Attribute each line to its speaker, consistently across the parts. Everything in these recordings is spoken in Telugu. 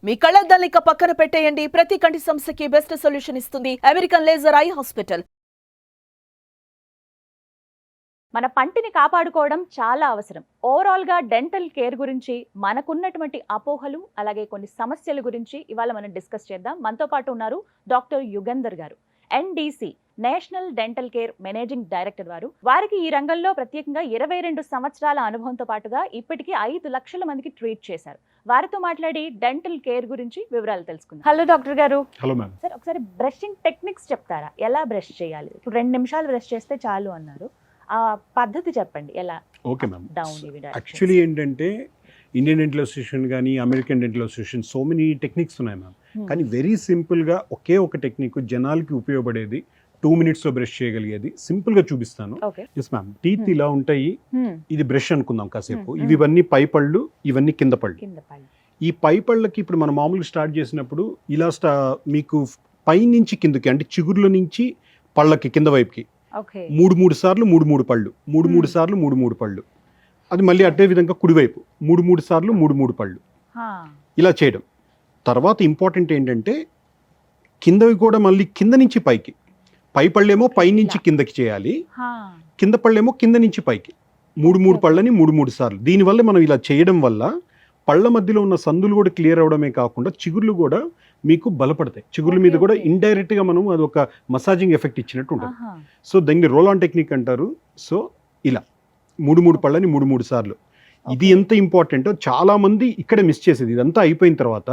Speaker 1: మీ కళ్ళద్దాలిక పక్కన పెట్టేయండి. ప్రతి కంటి సమస్యకి బెస్ట్ సొల్యూషన్ ఇస్తుంది అమెరికన్ లేజర్ ఐ హాస్పిటల్.
Speaker 2: మన పంటిని కాపాడుకోవడం చాలా అవసరం. ఓవరాల్గా డెంటల్ కేర్ గురించి మనకున్నటువంటి అపోహలు అలాగే కొన్ని సమస్యల గురించి ఇవాళ మనం డిస్కస్ చేద్దాం. మనతో పాటు ఉన్నారు డాక్టర్ యుగంధర్ గారు, NDC national dental care managing director వారు. వారికి ఈ రంగంలో ప్రత్యేకంగా 22 సంవత్సరాల అనుభవంతో పాటుగా ఇప్పటికీ 5 లక్షల మందికి ట్రీట్ చేశారు. వారితో మాట్లాడి డెంటల్ కేర్ గురించి వివరాలు తెలుసుకుందాం. హలో డాక్టర్ గారు.
Speaker 3: Hello ma'am.
Speaker 2: సార్, ఒకసారి బ్రషింగ్ టెక్నిక్స్ చెప్తారా? ఎలా బ్రష్ చేయాలి? ఇప్పుడు 2 నిమిషాలు బ్రష్ చేస్తే చాలు అన్నారు. ఆ పద్ధతి చెప్పండి ఎలా.
Speaker 3: Okay ma'am.
Speaker 2: డౌన్
Speaker 3: యాక్చువల్లీ ఏంటంటే ఇండియన్ డెంటల్ అసోసియేషన్ కానీ American dental association so many techniques ఉన్నాయి మ్యామ్. కానీ వెరీ సింపుల్గా ఒకే ఒక టెక్నిక్ జనాలకి ఉపయోగపడేది, 2 minutesలో బ్రష్ చేయగలిగేది సింపుల్గా చూపిస్తాను. Yes ma'am. టీత్ ఇలా ఉంటాయి. ఇది బ్రష్ అనుకుందాం కాసేపు. ఇవన్నీ పై పళ్ళు, ఇవన్నీ కింద పళ్ళు. ఈ పై పళ్ళకి ఇప్పుడు మనం మామూలుగా స్టార్ట్ చేసినప్పుడు ఇలా మీకు పై నుంచి కిందకి అంటే చిగుర్ల నుంచి పళ్ళకి కింద వైపుకి 3 సార్లు 3 పళ్ళు, 3 సార్లు 3 పళ్ళు. అది మళ్ళీ అదే విధంగా కుడివైపు 3 సార్లు 3 పళ్ళు ఇలా చేయడం. తర్వాత ఇంపార్టెంట్ ఏంటంటే కిందవి కూడా మళ్ళీ కింద నుంచి పైకి, పై పళ్ళేమో పై నుంచి కిందకి చేయాలి, కింద పళ్ళేమో కింద నుంచి పైకి. 3 పళ్ళని 3 సార్లు. దీనివల్ల మనం ఇలా చేయడం వల్ల పళ్ళ మధ్యలో ఉన్న సందులు కూడా క్లియర్ అవడమే కాకుండా చిగుర్లు కూడా మీకు బలపడతాయి. చిగుర్ల మీద కూడా ఇండైరెక్ట్గా మనం అది ఒక మసాజింగ్ ఎఫెక్ట్ ఇచ్చినట్టు ఉంటుంది. సో దీన్ని రోల్ ఆన్ టెక్నిక్ అంటారు. సో ఇలా 3 పళ్ళని 3 సార్లు. ఇది ఎంత ఇంపార్టెంటో చాలా మంది ఇక్కడ మిస్ చేసేది. ఇదంతా అయిపోయిన తర్వాత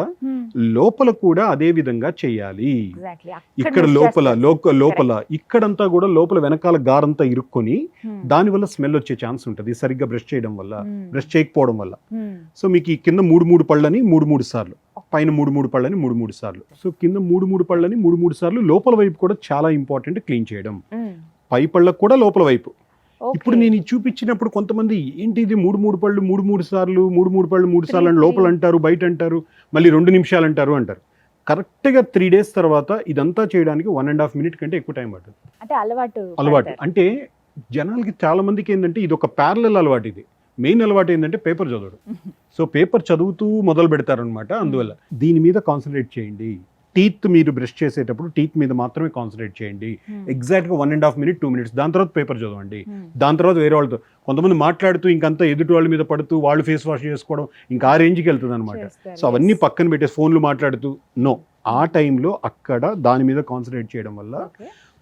Speaker 3: లోపల కూడా అదే విధంగా చేయాలి. ఇక్కడ లోపల ఇక్కడంతా కూడా లోపల వెనకాల గారంతా ఇరుక్కొని దానివల్ల స్మెల్ వచ్చే ఛాన్స్ ఉంటుంది సరిగ్గా బ్రష్ చేయడం వల్ల, బ్రష్ చేయకపోవడం వల్ల. సో మీకు ఈ కింద 3 పళ్ళని 3 సార్లు, పైన 3 పళ్ళని 3 సార్లు. సో కింద 3 పళ్ళని 3 సార్లు. లోపల వైపు కూడా చాలా ఇంపార్టెంట్ క్లీన్ చేయడం. పై పళ్ళకు కూడా లోపల వైపు. ఇప్పుడు నేను చూపించినప్పుడు కొంతమంది ఏంటి ఇది 3 పళ్ళు 3 సార్లు, 3 పళ్ళు 3 సార్లు అని లోపల అంటారు, బయట అంటారు, మళ్ళీ 2 నిమిషాలు అంటారు. కరెక్ట్గా 3 days తర్వాత ఇదంతా చేయడానికి 1.5 minute కంటే ఎక్కువ టైం పడుతుంది. అంటే అలవాటు అంటే జనాలకి చాలా మందికి ఏంటంటే ఇది ఒక ప్యారలల్ అలవాటు. ఇది మెయిన్ అలవాటు ఏంటంటే పేపర్ చదవడం. సో పేపర్ చదువుతూ మొదలు పెడతారనమాట. అందువల్ల దీని మీద కాన్సన్ట్రేట్ చేయండి. టీత్ మీరు బ్రష్ చేసేటప్పుడు టీత్ మీద మాత్రమే కాన్సన్ట్రేట్ చేయండి. ఎగ్జాక్ట్గా 1.5 minute 2 minutes. దాని తర్వాత పేపర్ చదవండి. దాని తర్వాత వేరే వాళ్ళతో కొంతమంది మాట్లాడుతూ ఇంకంతా ఎదుటి వాళ్ళ మీద పడుతూ వాళ్ళు ఫేస్ వాష్ చేసుకోవడం ఇంకా ఆ రేంజ్కి వెళ్తుంది అనమాట. సో అవన్నీ పక్కన పెట్టేసి ఫోన్లు మాట్లాడుతూ నో. ఆ టైంలో అక్కడ దాని మీద కాన్సన్ట్రేట్ చేయడం వల్ల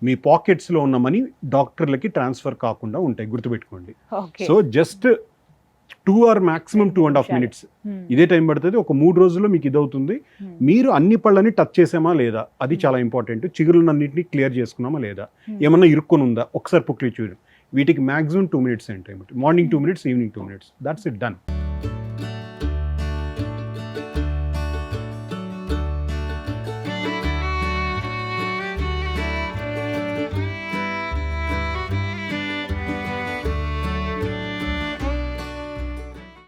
Speaker 3: మీ పాకెట్స్లో ఉన్న మనీ డాక్టర్లకి ట్రాన్స్ఫర్ కాకుండా ఉంటాయి. గుర్తుపెట్టుకోండి. So just 2 or maximum 2.5 minutes ఇదే టైం పడుతుంది. ఒక 3 రోజుల్లో మీకు ఇదవుతుంది. మీరు అన్ని పళ్ళని టచ్ చేసామా లేదా అది చాలా ఇంపార్టెంట్. చిగురులన్నింటినీ క్లియర్ చేసుకున్నామా లేదా, ఏమన్నా ఇరుక్కొని ఉందా ఒకసారి పుక్లి చూడండి. వీటికి మాక్సిమం 2 minutes అంటే morning 2 minutes, evening 2 minutes. That's it, done.